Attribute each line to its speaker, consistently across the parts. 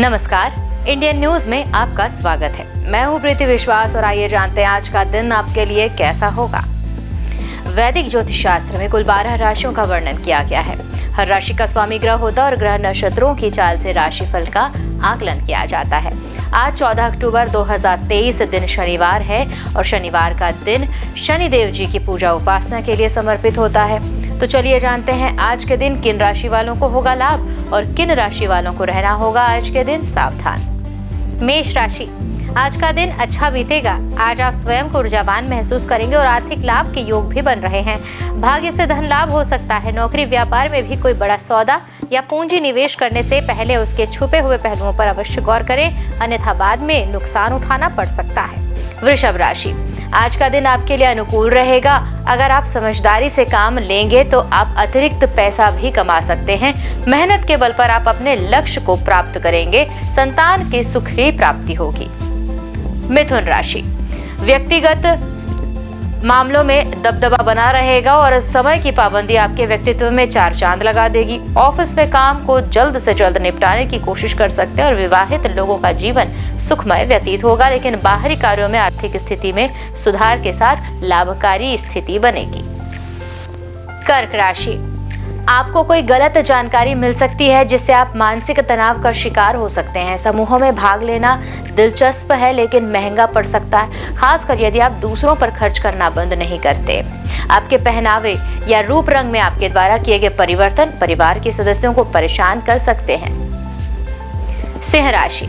Speaker 1: नमस्कार, Indian news में आपका स्वागत है। मैं हूं प्रीति विश्वास और आइए जानते हैं आज का दिन आपके लिए कैसा होगा। वैदिक ज्योतिष शास्त्र में कुल 12 राशियों का वर्णन किया गया है। हर राशि का स्वामी ग्रह होता है और ग्रह नक्षत्रों की चाल से राशिफल का आकलन किया जाता है। आज 14 अक्टूबर 2023 दिन शनिवार है और शनिवार का दिन शनिदेव जी की पूजा उपासना के लिए समर्पित होता है। तो चलिए जानते हैं आज के दिन किन राशि वालों को होगा लाभ और किन राशि वालों को रहना होगा आज के दिन सावधान। मेष राशि, आज का दिन अच्छा बीतेगा। आज आप स्वयं को ऊर्जावान महसूस करेंगे और आर्थिक लाभ के योग भी बन रहे हैं। भाग्य से धन लाभ हो सकता है। नौकरी व्यापार में भी कोई बड़ा सौदा या पूंजी निवेश करने से पहले उसके छुपे हुए पहलुओं पर अवश्य गौर करें, अन्यथा बाद में नुकसान उठाना पड़ सकता है। वृषभ राशि, आज का दिन आपके लिए अनुकूल रहेगा। अगर आप समझदारी से काम लेंगे तो आप अतिरिक्त पैसा भी कमा सकते हैं। मेहनत के बल पर आप अपने लक्ष्य को प्राप्त करेंगे। संतान की सुख की प्राप्ति होगी। मिथुन राशि, व्यक्तिगत मामलों में दबदबा बना रहेगा और समय की पाबंदी आपके व्यक्तित्व में चार चांद लगा देगी। ऑफिस में काम को जल्द से जल्द निपटाने की कोशिश कर सकते हैं और विवाहित लोगों का जीवन सुखमय व्यतीत होगा, लेकिन बाहरी कार्यों में आर्थिक स्थिति में सुधार के साथ लाभकारी स्थिति बनेगी। कर्क राशि, आपको कोई गलत जानकारी मिल सकती है जिससे आप मानसिक तनाव का शिकार हो सकते हैं। समूहों में भाग लेना दिलचस्प है लेकिन महंगा पड़ सकता है, खासकर यदि आप दूसरों पर खर्च करना बंद नहीं करते। आपके पहनावे या रूप रंग में आपके द्वारा किए गए परिवर्तन परिवार के सदस्यों को परेशान कर सकते हैं। सिंह राशि,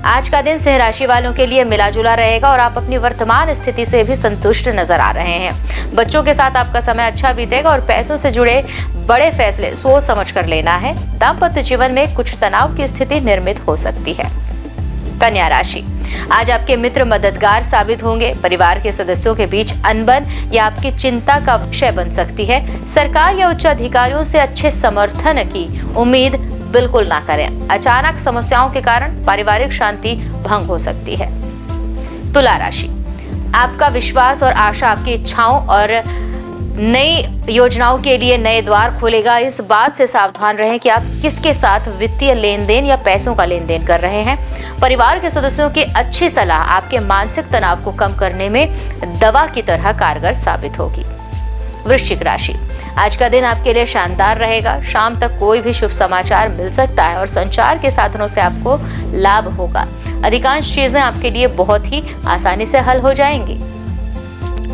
Speaker 1: आज का दिन सिंह राशि वालों के लिए मिला जुला रहेगा और आप अपनी वर्तमान स्थिति से भी संतुष्ट नजर आ रहे हैं। बच्चों के साथ आपका समय अच्छा बीतेगा और पैसों से जुड़े बड़े फैसले सोच समझ कर लेना है। दाम्पत्य जीवन में कुछ तनाव की स्थिति निर्मित हो सकती है। कन्या राशि, आज आपके मित्र मददगार साबित होंगे। परिवार के सदस्यों के बीच अनबन या आपकी चिंता का विषय बन सकती है। सरकार या उच्च अधिकारियों से अच्छे समर्थन की उम्मीद बिल्कुल ना करें। अचानक समस्याओं के कारण पारिवारिक शांति भंग हो सकती है। तुला राशि, आपका विश्वास और आशा आपकी इच्छाओं और नई योजनाओं के लिए नए द्वार खोलेगा। इस बात से सावधान रहें कि आप किसके साथ वित्तीय लेन देन या पैसों का लेन देन कर रहे हैं। परिवार के सदस्यों की अच्छी सलाह आपके मानसिक तनाव को कम करने में दवा की तरह कारगर साबित होगी। वृश्चिक राशि, आज का दिन आपके लिए शानदार रहेगा। शाम तक कोई भी शुभ समाचार मिल सकता है और संचार के साधनों से आपको लाभ होगा। अधिकांश चीजें आपके लिए बहुत ही आसानी से हल हो जाएंगी।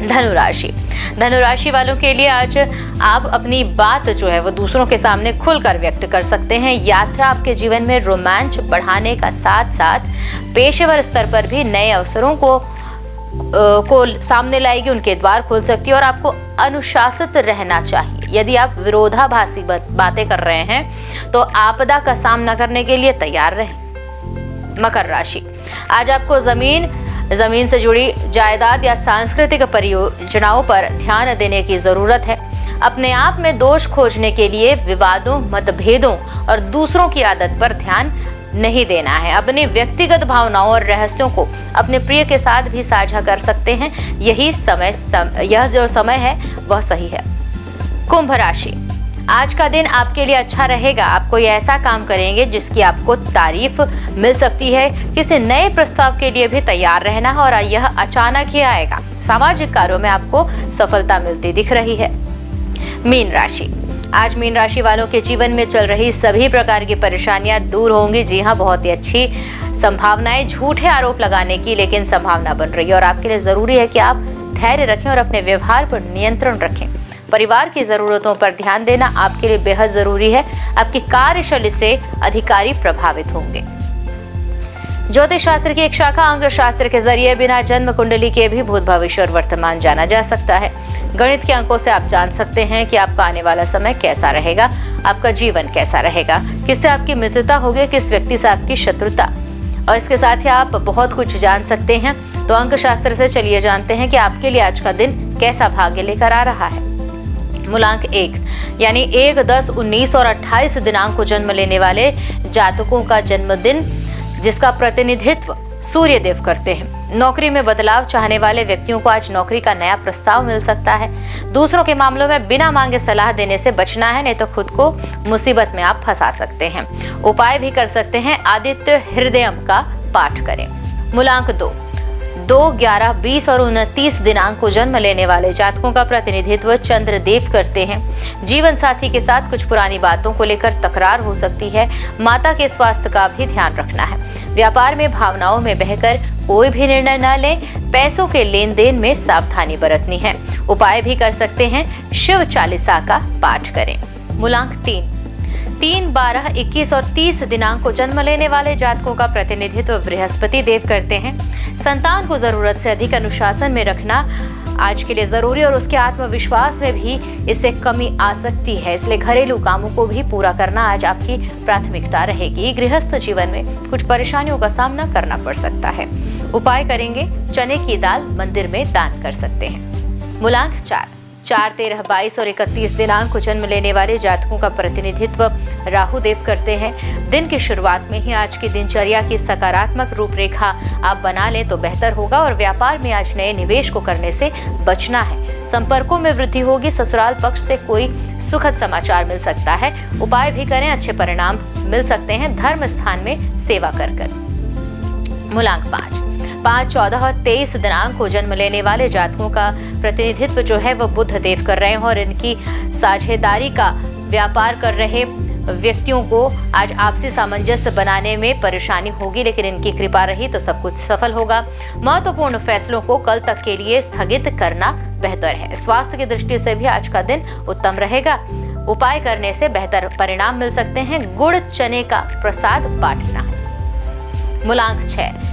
Speaker 1: धनु राशि वालों के लिए आज आप अपनी बात जो है वो दूसरों के सामने खुलकर व्यक्त कर सकते हैं। यात्रा आपके जीवन में रोमांच बढ़ाने का साथ साथ पेशेवर स्तर पर भी नए अवसरों को सामने लाएगी। उनके द्वार खुल सकती है और आपको अनुशासित रहना चाहिए। यदि आप विरोधाभासी बातें कर रहे हैं तो आपदा का सामना करने के लिए तैयार रहें। मकर राशि, आज आपको जमीन से जुड़ी जायदाद या सांस्कृतिक परियोजनाओं पर ध्यान देने की जरूरत है। अपने आप में दोष खोजने के लिए विवादों, मतभेदों और दूसरों की आदत पर ध्यान नहीं देना है। अपनी व्यक्तिगत भावनाओं और रहस्यों को अपने प्रिय के साथ भी साझा कर सकते हैं। यह जो समय है वह सही है। कुंभ राशि, आज का दिन आपके लिए अच्छा रहेगा। आप कोई ऐसा काम करेंगे जिसकी आपको तारीफ मिल सकती है। किसी नए प्रस्ताव के लिए भी तैयार रहना है और यह अचानक ही आएगा। सामाजिक कार्यों में आपको सफलता मिलती दिख रही है। मीन राशि, आज मीन राशि वालों के जीवन में चल रही सभी प्रकार की परेशानियां दूर होंगी। जी हाँ, बहुत ही अच्छी संभावनाएं झूठे आरोप लगाने की लेकिन संभावना बन रही है और आपके लिए जरूरी है कि आप धैर्य रखें और अपने व्यवहार पर नियंत्रण रखें। परिवार की जरूरतों पर ध्यान देना आपके लिए बेहद जरूरी है। आपकी कार्यशैली से अधिकारी प्रभावित होंगे। ज्योतिष शास्त्र की एक शाखा अंक शास्त्र के जरिए बिना जन्म कुंडली के भी भूत भविष्य और वर्तमान जाना जा सकता है। गणित के अंकों से आप जान सकते हैं कि आपका आने वाला समय कैसा रहेगा, आपका जीवन कैसा रहेगा, किससे आपकी मित्रता होगी, किस व्यक्ति से आपकी शत्रुता, और इसके साथ ही आप बहुत कुछ जान सकते हैं। तो अंक शास्त्र से चलिए जानते हैं कि आपके लिए आज का दिन कैसा भाग्य लेकर आ रहा है। मूलांक 1 यानी 1, 10, 19 और 28 दिनांक को जन्म लेने वाले जातकों का जन्मदिन जिसका प्रतिनिधित्व सूर्य देव करते हैं। नौकरी में बदलाव चाहने वाले व्यक्तियों को आज नौकरी का नया प्रस्ताव मिल सकता है। दूसरों के मामलों में बिना मांगे सलाह देने से बचना है, नहीं तो खुद को मुसीबत में आप फंसा सकते हैं। उपाय भी कर सकते हैं। आदित्य हृदयम का पाठ करें। मूलांक 2, 11, 20 और 29 दिनांक को जन्म लेने वाले जातकों का प्रतिनिधित्व चंद्रदेव करते हैं। जीवन साथी के साथ कुछ पुरानी बातों को लेकर तकरार हो सकती है। माता के स्वास्थ्य का भी ध्यान रखना है। व्यापार में भावनाओं में बहकर कोई भी निर्णय न लें। पैसों के लेन देन में सावधानी बरतनी है। उपाय भी कर सकते हैं। शिव चालीसा का पाठ करें। मूलांक 3, 12, 21 और 30 दिनांक को जन्म लेने वाले जातकों का प्रतिनिधित्व बृहस्पति देव करते हैं। संतान को जरूरत से अधिक अनुशासन में रखना आज के लिए जरूरी और उसके आत्मविश्वास में भी इससे कमी आ सकती है, इसलिए घरेलू कामों को भी पूरा करना आज आपकी प्राथमिकता रहेगी। गृहस्थ जीवन में कुछ परेशानियों का सामना करना पड़ सकता है। उपाय करेंगे। चने की दाल मंदिर में दान कर सकते हैं। मूलांक 4, 13, 22 और 31 दिनांक को जन्म लेने वाले जातकों का प्रतिनिधित्व राहु देव करते हैं। दिन की शुरुआत में ही आज की दिनचर्या की सकारात्मक रूपरेखा आप बना लें तो बेहतर होगा और व्यापार में आज नए निवेश को करने से बचना है। संपर्कों में वृद्धि होगी। ससुराल पक्ष से कोई सुखद समाचार मिल सकता है। उपाय भी करें। अच्छे परिणाम मिल सकते हैं धर्म स्थान में सेवा कर। मूलांक 5, 14 और 23 दिनांक को जन्म लेने वाले जातकों का प्रतिनिधित्व जो है वो बुध देव कर रहे हैं और इनकी साझेदारी का व्यापार कर रहे व्यक्तियों को आज आपसी सामंजस्य बनाने में परेशानी होगी, लेकिन इनकी कृपा रही तो सब कुछ सफल होगा। महत्वपूर्ण फैसलों को कल तक के लिए स्थगित करना बेहतर है। स्वास्थ्य की दृष्टि से भी आज का दिन उत्तम रहेगा। उपाय करने से बेहतर परिणाम मिल सकते हैं। गुड़ चने का प्रसाद बांटना है। मूलांक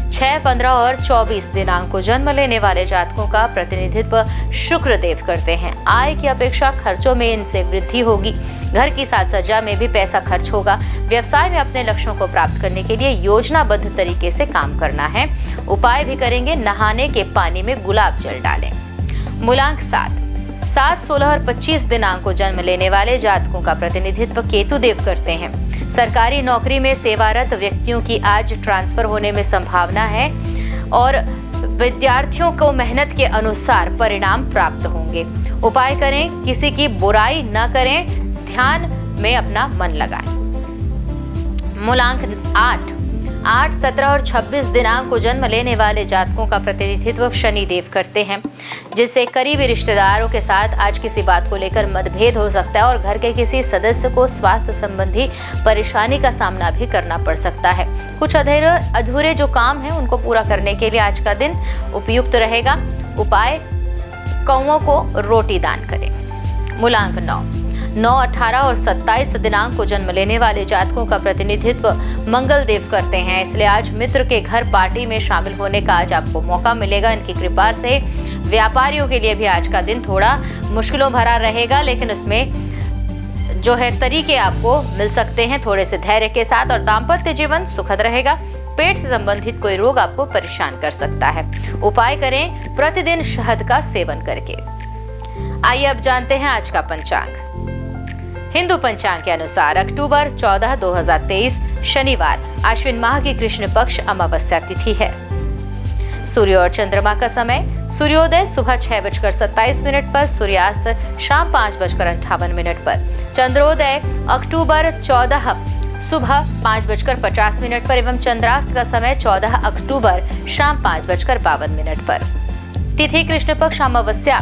Speaker 1: 6, 15 और 24 दिनांक को जन्म लेने वाले जातकों का प्रतिनिधित्व शुक्र देव करते हैं। आय की अपेक्षा खर्चों में इनसे वृद्धि होगी। घर की साज सज्जा में भी पैसा खर्च होगा। व्यवसाय में अपने लक्ष्यों को प्राप्त करने के लिए योजनाबद्ध तरीके से काम करना है। उपाय भी करेंगे। नहाने के पानी में गुलाब जल डालें। मूलांक 7, 16 और 25 दिनांक को जन्म लेने वाले जातकों का प्रतिनिधित्व केतु देव करते हैं। सरकारी नौकरी में सेवारत व्यक्तियों की आज ट्रांसफर होने में संभावना है और विद्यार्थियों को मेहनत के अनुसार परिणाम प्राप्त होंगे। उपाय करें। किसी की बुराई न करें। ध्यान में अपना मन लगाएं। मूलांक 8, 17 और 26 दिनांक को जन्म लेने वाले जातकों का प्रतिनिधित्व शनि देव करते हैं, जिससे करीबी रिश्तेदारों के साथ आज किसी बात को लेकर मतभेद हो सकता है और घर के किसी सदस्य को स्वास्थ्य संबंधी परेशानी का सामना भी करना पड़ सकता है। कुछ अधूरे जो काम हैं उनको पूरा करने के लिए आज का दिन उपयुक्त रहेगा। उपाय, कौओं को रोटी दान करें। मूलांक 9, 18 और 27 दिनांक को जन्म लेने वाले जातकों का प्रतिनिधित्व मंगल देव करते हैं, इसलिए आज मित्र के घर पार्टी में शामिल होने का आज आपको मौका मिलेगा। इनकी कृपा से व्यापारियों के लिए भी आज का दिन थोड़ा मुश्किलों भरा रहेगा, लेकिन उसमें जो है तरीके आपको मिल सकते हैं थोड़े से धैर्य के साथ, और दाम्पत्य जीवन सुखद रहेगा। पेट से संबंधित कोई रोग आपको परेशान कर सकता है। उपाय करें। प्रतिदिन शहद का सेवन करके। आइए अब जानते हैं आज का पंचांग। हिंदू पंचांग के अनुसार अक्टूबर 14, 2023 शनिवार, आश्विन माह की कृष्ण पक्ष अमावस्या तिथि है। सूर्य और चंद्रमा का समय, सूर्योदय सुबह 6:27 पर, सूर्यास्त शाम 5:58 पर। चंद्रोदय अक्टूबर 14 सुबह 5:50 पर एवं चंद्रास्त का समय 14 अक्टूबर शाम 5:52 पर। तिथि कृष्ण पक्ष अमावस्या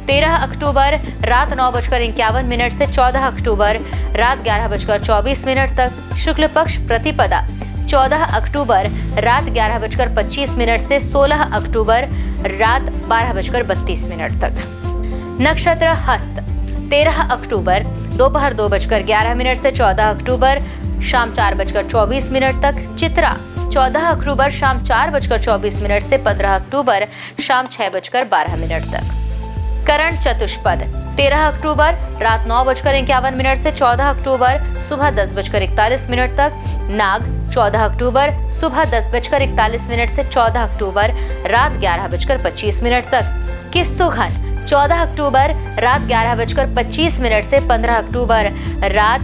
Speaker 1: 13 अक्टूबर रात 9:51 से 14 अक्टूबर रात 11:24 तक। शुक्ल पक्ष प्रतिपदा 14 अक्टूबर रात 11:25 से 16 अक्टूबर रात 12:32 तक। नक्षत्र हस्त 13 अक्टूबर दोपहर 2:11 से 14 अक्टूबर शाम 4:24 तक। चित्रा 14 अक्टूबर शाम 4:24 से 15 अक्टूबर शाम 6:12 तक। करण चतुष्पद 13 अक्टूबर रात 9:51 से 14 अक्टूबर सुबह 10:41 तक। नाग 14 अक्टूबर सुबह 10:41 से 14 अक्टूबर रात 11:25 तक। किस्तुघन 14 अक्टूबर रात 11:25 से 15 अक्टूबर रात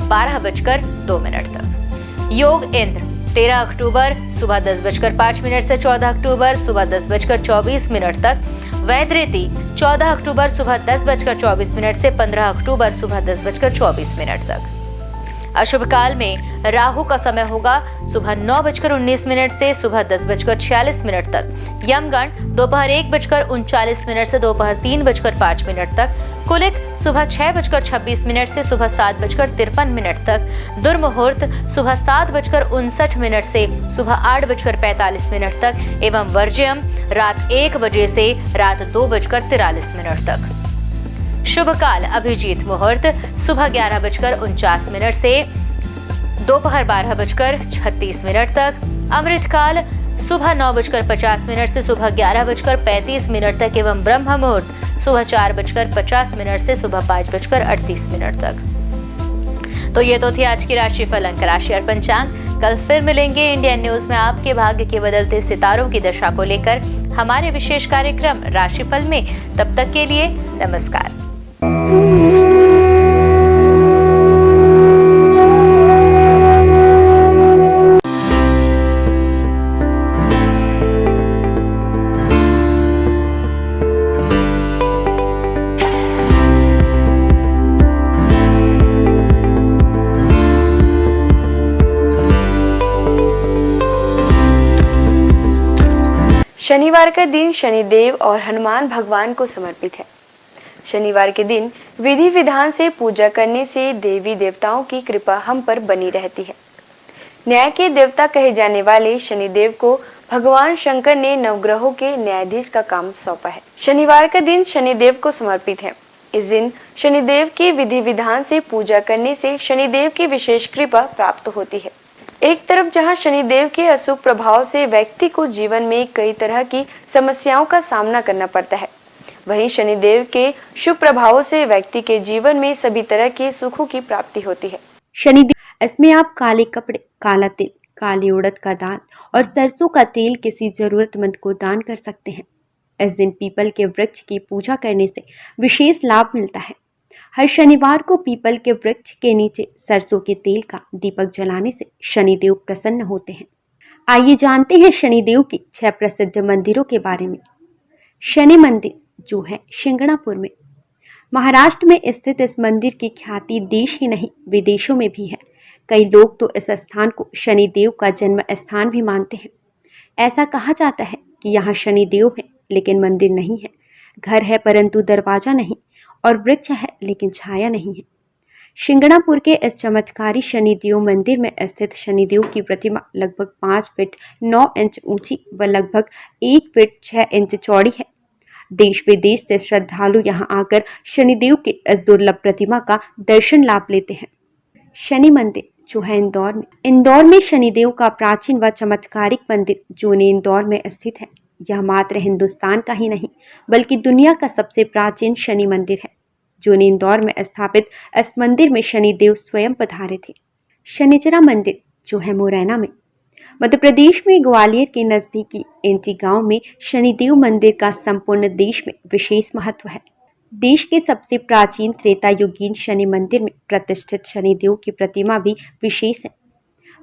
Speaker 1: 12:02 तक। योग इंद्र 13 अक्टूबर सुबह 10:05 से 14 अक्टूबर सुबह 10:24 तक। वैधरेती 14 अक्टूबर सुबह 10:24 से 15 अक्टूबर सुबह 10:24 तक। अशुभ काल में राहु का समय होगा सुबह 9:19 से सुबह 10:46 तक। यमगण दोपहर 1:39 से दोपहर 3:05 तक। कुलिक सुबह 6:26 से सुबह 7:53 तक। दुर्मुहूर्त सुबह 7:59 से सुबह 8:45 तक एवं वर्ज्यम रात 1 बजे से रात 2:43 तक। शुभ काल अभिजीत मुहूर्त सुबह 11:49 से दोपहर 12:36 तक। अमृत काल सुबह 9:50 से सुबह 11:35 तक एवं ब्रह्म मुहूर्त सुबह 4:50 से सुबह 5:38 तक। तो ये तो थी आज की राशिफल अंक राशि और पंचांग। कल फिर मिलेंगे इंडियन न्यूज में आपके भाग्य के बदलते सितारों की दशा को लेकर हमारे विशेष कार्यक्रम राशिफल में। तब तक के लिए नमस्कार।
Speaker 2: शनिवार का दिन शनिदेव और हनुमान भगवान को समर्पित है। शनिवार के दिन विधि विधान से पूजा करने से देवी देवताओं की कृपा हम पर बनी रहती है। न्याय के देवता कहे जाने वाले शनिदेव को भगवान शंकर ने नवग्रहों के न्यायाधीश का काम सौंपा है। शनिवार का दिन शनिदेव को समर्पित है। इस दिन शनिदेव की विधि विधान से पूजा करने से शनिदेव की विशेष कृपा प्राप्त होती है। एक तरफ जहां शनिदेव के अशुभ प्रभाव से व्यक्ति को जीवन में कई तरह की समस्याओं का सामना करना पड़ता है, वहीं शनिदेव के शुभ प्रभावों से व्यक्ति के जीवन में सभी तरह के सुखों की प्राप्ति होती है।
Speaker 3: शनिदेव इसमें आप काले कपड़े, काला तिल, काली उड़द का दाल और सरसों का तेल किसी जरूरतमंद को दान कर सकते हैं। इस दिन पीपल के वृक्ष की पूजा करने से विशेष लाभ मिलता है। हर शनिवार को पीपल के वृक्ष के नीचे सरसों के तेल का दीपक जलाने से शनिदेव प्रसन्न होते हैं। आइए जानते हैं शनिदेव के 6 प्रसिद्ध मंदिरों के बारे में। शनि मंदिर जो है शिंगणापुर में। महाराष्ट्र में स्थित इस मंदिर की ख्याति देश ही नहीं विदेशों में भी है। कई लोग तो इस स्थान को शनिदेव का जन्म स्थान भी मानते हैं। ऐसा कहा जाता है कि यहाँ शनिदेव है लेकिन मंदिर नहीं है, घर है परंतु दरवाजा नहीं, और वृक्ष है लेकिन छाया नहीं है। शिंगणापुर के इस चमत्कारी शनिदेव मंदिर में स्थित शनिदेव की प्रतिमा लगभग 5 फीट 9 इंच ऊंची व लगभग 1 फीट 6 इंच चौड़ी है। देश विदेश से श्रद्धालु यहाँ आकर शनिदेव के इस दुर्लभ प्रतिमा का दर्शन लाभ लेते हैं। शनि मंदिर जो है इंदौर में शनिदेव का प्राचीन व चमत्कारिक मंदिर जो इंदौर में स्थित है। यह मात्र हिंदुस्तान का ही नहीं बल्कि दुनिया का सबसे प्राचीन शनि मंदिर है। जो इंदौर में स्थापित इस मंदिर में शनिदेव स्वयं पधारे थे। शनिचरा मंदिर जो है मुरैना में। मध्य प्रदेश में ग्वालियर के नजदीकी एंटी गांव में शनिदेव मंदिर का संपूर्ण देश में विशेष महत्व है। देश के सबसे प्राचीन त्रेता युगीन शनि मंदिर में प्रतिष्ठित शनिदेव की प्रतिमा भी विशेष है।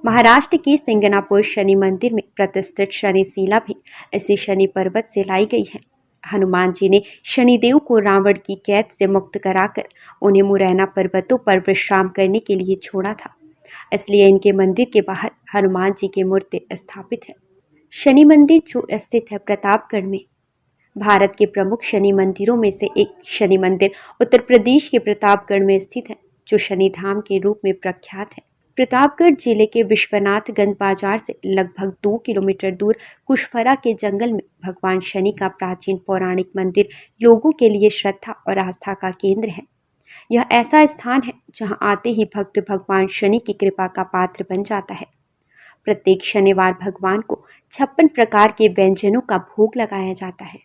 Speaker 3: महाराष्ट्र के सिंगनापुर शनि मंदिर में प्रतिष्ठित शनिशिला भी इसी शनि पर्वत से लाई गई है। हनुमान जी ने शनिदेव को रावण की कैद से मुक्त कराकर उन्हें मुरैना पर्वतों पर विश्राम करने के लिए छोड़ा था, इसलिए इनके मंदिर के बाहर हनुमान जी की मूर्ति स्थापित है। शनि मंदिर जो स्थित है प्रतापगढ़ में। भारत के प्रमुख शनि मंदिरों में से एक शनि मंदिर उत्तर प्रदेश के प्रतापगढ़ में स्थित है, जो शनि धाम के रूप में प्रख्यात है। प्रतापगढ़ जिले के विश्वनाथगंज बाजार से लगभग 2 किलोमीटर दूर कुशफरा के जंगल में भगवान शनि का प्राचीन पौराणिक मंदिर लोगों के लिए श्रद्धा और आस्था का केंद्र है। यह ऐसा स्थान है जहां आते ही भक्त भगवान शनि की कृपा का पात्र बन जाता है। प्रत्येक शनिवार भगवान को 56 प्रकार के व्यंजनों का भोग लगाया जाता है।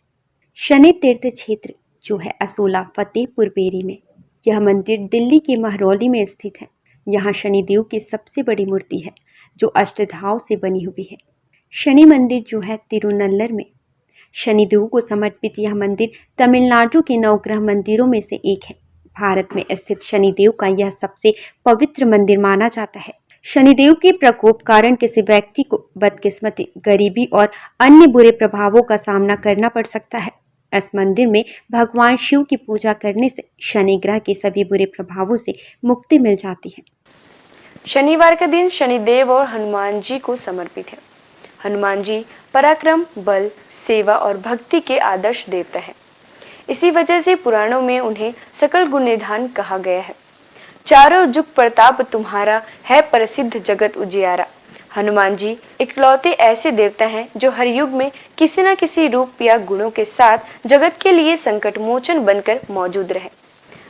Speaker 3: शनि तीर्थ क्षेत्र जो है असोला फतेहपुर बेरी में। यह मंदिर दिल्ली के महरौली में स्थित है। यहाँ शनिदेव की सबसे बड़ी मूर्ति है जो अष्टधाव से बनी हुई है। शनि मंदिर जो है तिरुनल्लर में। शनिदेव को समर्पित यह मंदिर तमिलनाडु के नवग्रह मंदिरों में से एक है। भारत में स्थित शनिदेव का यह सबसे पवित्र मंदिर माना जाता है। शनिदेव के प्रकोप कारण किसी व्यक्ति को बदकिस्मती, गरीबी और अन्य बुरे प्रभावों का सामना करना पड़ सकता है। इस मंदिर में भगवान शिव की पूजा करने से शनि ग्रह के सभी बुरे प्रभावों से मुक्ति मिल जाती है।
Speaker 2: शनिवार का दिन शनिदेव और हनुमान जी को समर्पित है। हनुमान जी पराक्रम, बल, सेवा और भक्ति के आदर्श देवता है। इसी वजह से पुराणों में उन्हें सकल गुण निधान कहा गया है। चारों जुग प्रताप तुम्हारा है, प्रसिद्ध जगत उजियारा। हनुमान जी इकलौते ऐसे देवता हैं जो हर युग में किसी न किसी रूप या गुणों के साथ जगत के लिए संकट मोचन बनकर मौजूद रहे।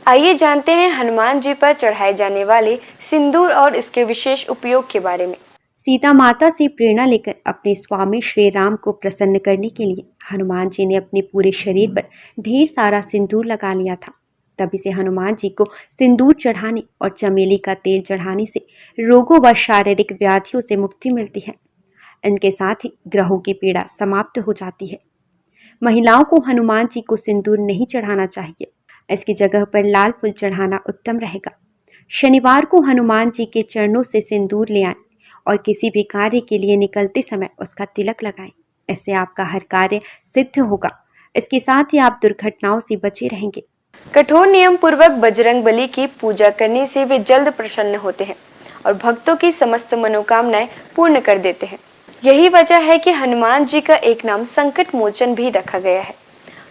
Speaker 2: आइए जानते हैं हनुमान जी पर चढ़ाए जाने वाले सिंदूर और इसके विशेष उपयोग के बारे में।
Speaker 3: सीता माता से प्रेरणा लेकर अपने स्वामी श्री राम को प्रसन्न करने के लिए हनुमान जी ने अपने पूरे शरीर पर ढेर सारा सिंदूर लगा लिया था। तभी से हनुमान जी को सिंदूर चढ़ाने और चमेली का तेल चढ़ाने से रोगों व शारीरिक व्याधियों से मुक्ति मिलती है। इनके साथ ही ग्रहों की पीड़ा समाप्त हो जाती है। महिलाओं को हनुमान जी को सिंदूर नहीं चढ़ाना चाहिए। इसकी जगह पर लाल फूल चढ़ाना उत्तम रहेगा। शनिवार को हनुमान जी के चरणों से सिंदूर ले आएं और किसी भी कार्य के लिए निकलते समय उसका तिलक लगाएं। इससे आपका हर कार्य सिद्ध होगा। इसके साथ ही आप दुर्घटनाओं से बचे रहेंगे।
Speaker 2: कठोर नियम पूर्वक बजरंग बली की पूजा करने से वे जल्द प्रसन्न होते हैं और भक्तों की समस्त मनोकामनाएं पूर्ण कर देते हैं। यही वजह है कि हनुमान जी का एक नाम संकट मोचन भी रखा गया है।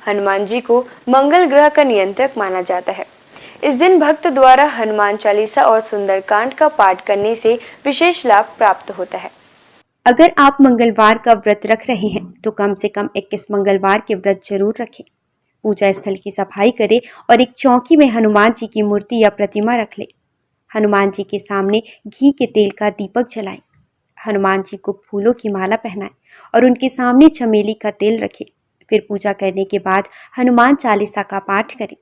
Speaker 2: हनुमान जी को मंगल ग्रह का नियंत्रक माना जाता है। इस दिन भक्त द्वारा हनुमान चालीसा और सुंदरकांड का पाठ करने से विशेष लाभ प्राप्त होता है।
Speaker 3: अगर आप मंगलवार का व्रत रख रहे हैं तो कम से कम 21 मंगलवार के व्रत जरूर रखें। पूजा स्थल की सफाई करें और एक चौकी में हनुमान जी की मूर्ति या प्रतिमा रख ले। हनुमान जी के सामने घी के तेल का दीपक जलाएं। हनुमान जी को फूलों की माला पहनाएं और उनके सामने चमेली का तेल रखें। फिर पूजा करने के बाद हनुमान चालीसा का पाठ करें।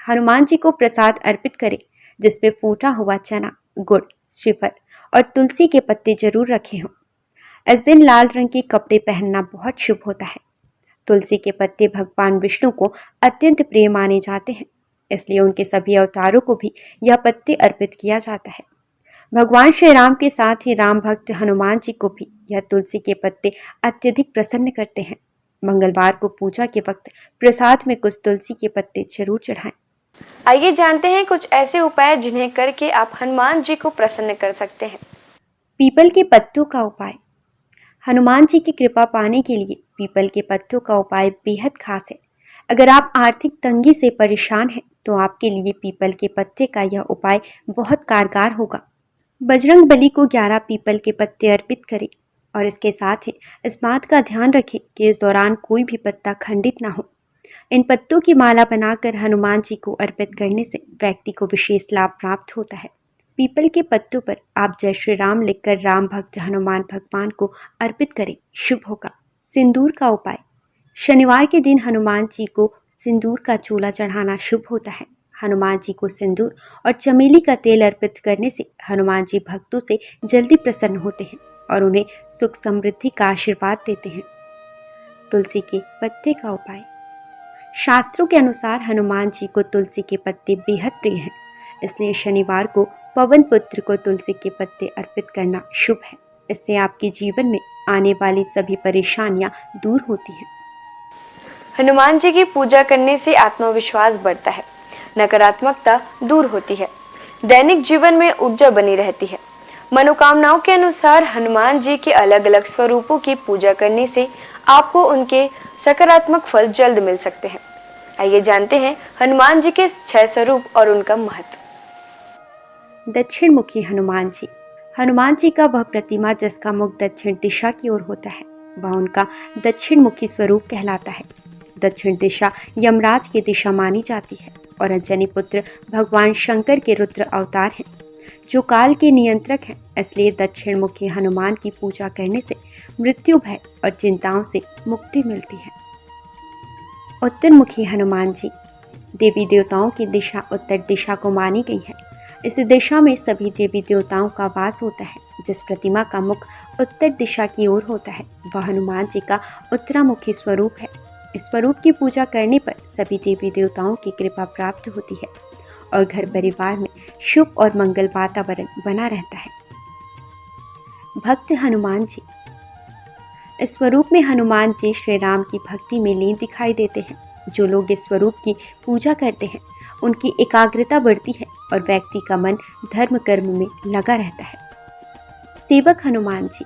Speaker 3: हनुमान जी को प्रसाद अर्पित करें, जिसमें फूटा हुआ चना, गुड़, श्रीफल और तुलसी के पत्ते जरूर रखे हों। इस दिन लाल रंग के कपड़े पहनना बहुत शुभ होता है। तुलसी के पत्ते भगवान विष्णु को अत्यंत प्रिय माने जाते हैं, इसलिए उनके सभी अवतारों को भी यह पत्ते अर्पित किया जाता है। भगवान श्री राम के साथ ही राम भक्त हनुमान जी को भी यह तुलसी के पत्ते अत्यधिक प्रसन्न करते हैं। मंगलवार को पूजा के वक्त प्रसाद में कुछ तुलसी के पत्ते जरूर चढ़ाएं।
Speaker 2: आइए जानते हैं कुछ ऐसे उपाय जिन्हें करके आप हनुमान जी को प्रसन्न कर सकते हैं।
Speaker 3: पीपल के पत्तों का उपाय। हनुमान जी की कृपा पाने के लिए पीपल के पत्तों का उपाय बेहद खास है। अगर आप आर्थिक तंगी से परेशान हैं तो आपके लिए पीपल के पत्ते का यह उपाय बहुत कारगर होगा। बजरंग बली को 11 पीपल के पत्ते अर्पित करें और इसके साथ ही इस बात का ध्यान रखें कि इस दौरान कोई भी पत्ता खंडित ना हो। इन पत्तों की माला बनाकर हनुमान जी को अर्पित करने से व्यक्ति को विशेष लाभ प्राप्त होता है। पीपल के पत्तों पर आप जय श्री राम लिखकर राम भक्त हनुमान भगवान को अर्पित करें, शुभ होगा। सिंदूर का उपाय। शनिवार के दिन हनुमान जी को सिंदूर का चूल्हा चढ़ाना शुभ होता है। हनुमान जी को सिंदूर और चमेली का तेल अर्पित करने से हनुमान जी भक्तों से जल्दी प्रसन्न होते हैं और उन्हें सुख समृद्धि का आशीर्वाद देते हैं। तुलसी के पत्ते का उपाय। शास्त्रों के अनुसार हनुमान जी को तुलसी के पत्ते बेहद प्रिय हैं, इसलिए शनिवार को पवन पुत्र को तुलसी के पत्ते अर्पित करना शुभ है। इससे आपके जीवन में आने वाली सभी परेशानियां दूर होती हैं।
Speaker 2: हनुमान जी की पूजा करने से आत्मविश्वास बढ़ता है, नकारात्मकता दूर होती है, दैनिक जीवन में ऊर्जा बनी रहती है। मनोकामनाओं के अनुसार हनुमान जी के अलग अलग स्वरूपों की पूजा करने से आपको उनके सकारात्मक फल जल्द मिल सकते हैं। आइए जानते हैं हनुमान जी के 6 स्वरूप और उनका महत्व।
Speaker 3: दक्षिण मुखी हनुमान जी। हनुमान जी का वह प्रतिमा जिसका मुख दक्षिण दिशा की ओर होता है, वह उनका दक्षिण मुखी स्वरूप कहलाता है। दक्षिण दिशा यमराज की दिशा मानी जाती है और अंजनी पुत्र भगवान शंकर के रुद्र अवतार हैं, जो काल के नियंत्रक हैं। इसलिए दक्षिण मुखी हनुमान की पूजा करने से मृत्यु भय और चिंताओं से मुक्ति मिलती है। उत्तर मुखी हनुमान जी। देवी देवताओं की दिशा उत्तर दिशा को मानी गई है। इस दिशा में सभी देवी देवताओं का वास होता है। जिस प्रतिमा का मुख उत्तर दिशा की ओर होता है, वह हनुमान जी का उत्तरामुखी स्वरूप है। इस स्वरूप की पूजा करने पर सभी देवी देवताओं की कृपा प्राप्त होती है और घर परिवार में शुभ और मंगल वातावरण बना रहता है। भक्त हनुमान जी। इस स्वरूप में हनुमान जी श्री राम की भक्ति में लीन दिखाई देते हैं। जो लोग इस स्वरूप की पूजा करते हैं उनकी एकाग्रता बढ़ती है और व्यक्ति का मन धर्म कर्म में लगा रहता है। सेवक हनुमान जी।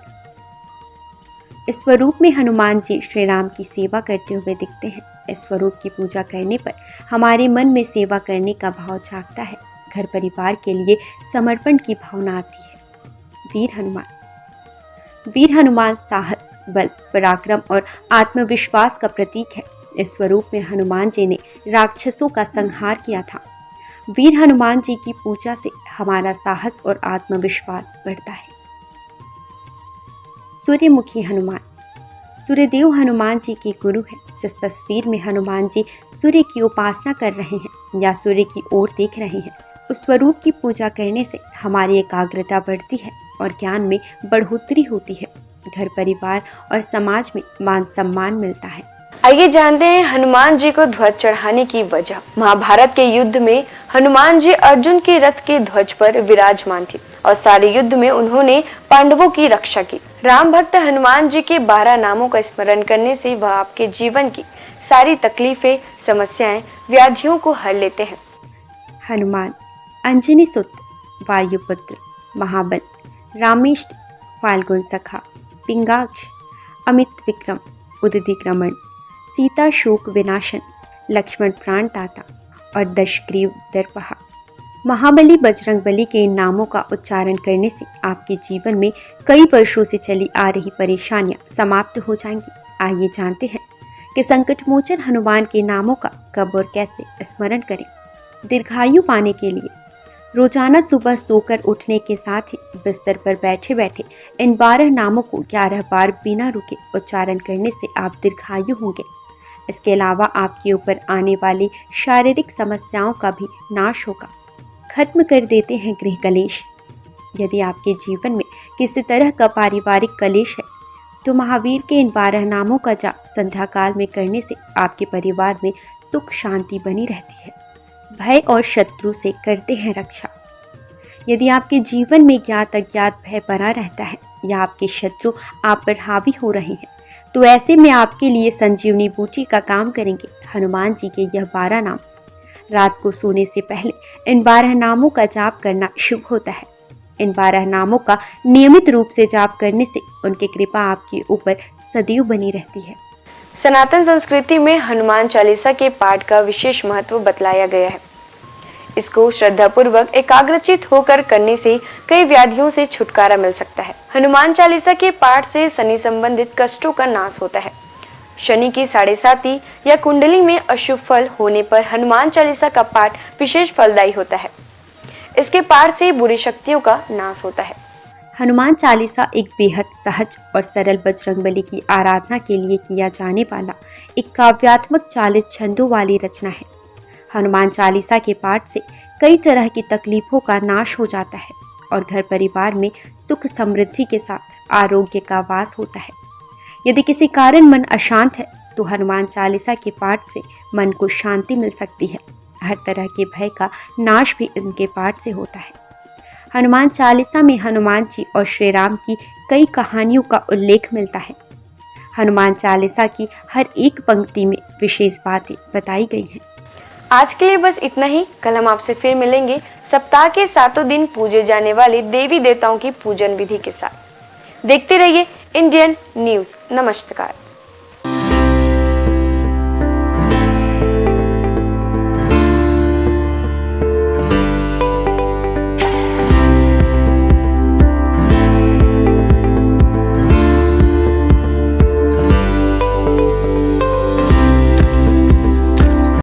Speaker 3: इस स्वरूप में हनुमान जी श्री राम की सेवा करते हुए दिखते हैं। इस स्वरूप की पूजा करने पर हमारे मन में सेवा करने का भाव जागता है। घर परिवार के लिए समर्पण की भावना आती है। वीर हनुमान। वीर हनुमान साहस, बल, पराक्रम और आत्मविश्वास का प्रतीक है। इस स्वरूप में हनुमान जी ने राक्षसों का संहार किया था। वीर हनुमान जी की पूजा से हमारा साहस और आत्मविश्वास बढ़ता है। सूर्यमुखी हनुमान। सूर्यदेव हनुमान जी के गुरु हैं। जिस तस्वीर में हनुमान जी सूर्य की उपासना कर रहे हैं या सूर्य की ओर देख रहे हैं, उस स्वरूप की पूजा करने से हमारी एकाग्रता बढ़ती है और ज्ञान में बढ़ोतरी होती है। घर परिवार और समाज में मान सम्मान मिलता है।
Speaker 2: आइए जानते हैं हनुमान जी को ध्वज चढ़ाने की वजह। महाभारत के युद्ध में हनुमान जी अर्जुन के रथ के ध्वज पर विराजमान थे और सारे युद्ध में उन्होंने पांडवों की रक्षा की। राम भक्त हनुमान जी के 12 नामों का स्मरण करने से वह आपके जीवन की सारी तकलीफें, समस्याएं, व्याधियों को हर लेते हैं।
Speaker 3: हनुमान। अंजनी सुत, वायुपुत्र, महाबल, रामेष्ट, फाल्गुन सखा, पिंगाक्ष, अमित विक्रम, उदधिक्रमण, सीता शोक विनाशन, लक्ष्मण प्राण दाता और दशग्रीव दर्पहा। महाबली बजरंगबली के इन नामों का उच्चारण करने से आपके जीवन में कई वर्षों से चली आ रही परेशानियां समाप्त हो जाएंगी। आइए जानते हैं कि संकटमोचन हनुमान के नामों का कब और कैसे स्मरण करें। दीर्घायु पाने के लिए रोजाना सुबह सोकर उठने के साथ ही बिस्तर पर बैठे बैठे इन 12 नामों को 11 बार बिना रुके उच्चारण करने से आप दीर्घायु होंगे। इसके अलावा आपके ऊपर आने वाली शारीरिक समस्याओं का भी नाश होगा। खत्म कर देते हैं गृह कलेश। यदि आपके जीवन में किसी तरह का पारिवारिक कलेश है तो महावीर के इन 12 नामों का जाप संध्या काल में करने से आपके परिवार में सुख शांति बनी रहती है। भय और शत्रु से करते हैं रक्षा। यदि आपके जीवन में ज्ञात अज्ञात भय बना रहता है या आपके शत्रु आप पर हावी हो रहे हैं तो ऐसे में आपके लिए संजीवनी बूटी का काम करेंगे। हनुमान जी के यह 12 नाम रात को सोने से पहले इन 12 नामों का जाप करना शुभ होता है। इन 12 नामों का नियमित रूप से जाप करने से उनकी कृपा आपके ऊपर सदैव बनी रहती है।
Speaker 2: सनातन संस्कृति में हनुमान चालीसा के पाठ का विशेष महत्व बतलाया गया है। इसको श्रद्धापूर्वक एकाग्रचित होकर करने से कई व्याधियों से छुटकारा मिल सकता है। हनुमान चालीसा के पाठ से शनि संबंधित कष्टों का नाश होता है। शनि की 7.5 या कुंडली में अशुभ फल होने पर हनुमान चालीसा का पाठ विशेष फलदायी होता है। इसके पाठ से बुरी शक्तियों का नाश होता है।
Speaker 3: हनुमान चालीसा एक बेहद सहज और सरल बजरंगबली की आराधना के लिए किया जाने वाला एक काव्यात्मक 40 छंदों वाली रचना है। हनुमान चालीसा के पाठ से कई तरह की तकलीफों का नाश हो जाता है और घर परिवार में सुख समृद्धि के साथ आरोग्य का वास होता है। यदि किसी कारण मन अशांत है तो हनुमान चालीसा के पाठ से मन को शांति मिल सकती है। हर तरह के भय का नाश भी इनके पाठ से होता है। हनुमान चालीसा में हनुमान जी और श्री राम की कई कहानियों का उल्लेख मिलता है। हनुमान चालीसा की हर एक पंक्ति में विशेष बातें बताई गई हैं।
Speaker 2: आज के लिए बस इतना ही। कल हम आपसे फिर मिलेंगे सप्ताह के 7 दिन पूजे जाने वाले देवी देवताओं की पूजन विधि के साथ। देखते रहिए इंडियन न्यूज़। नमस्कार।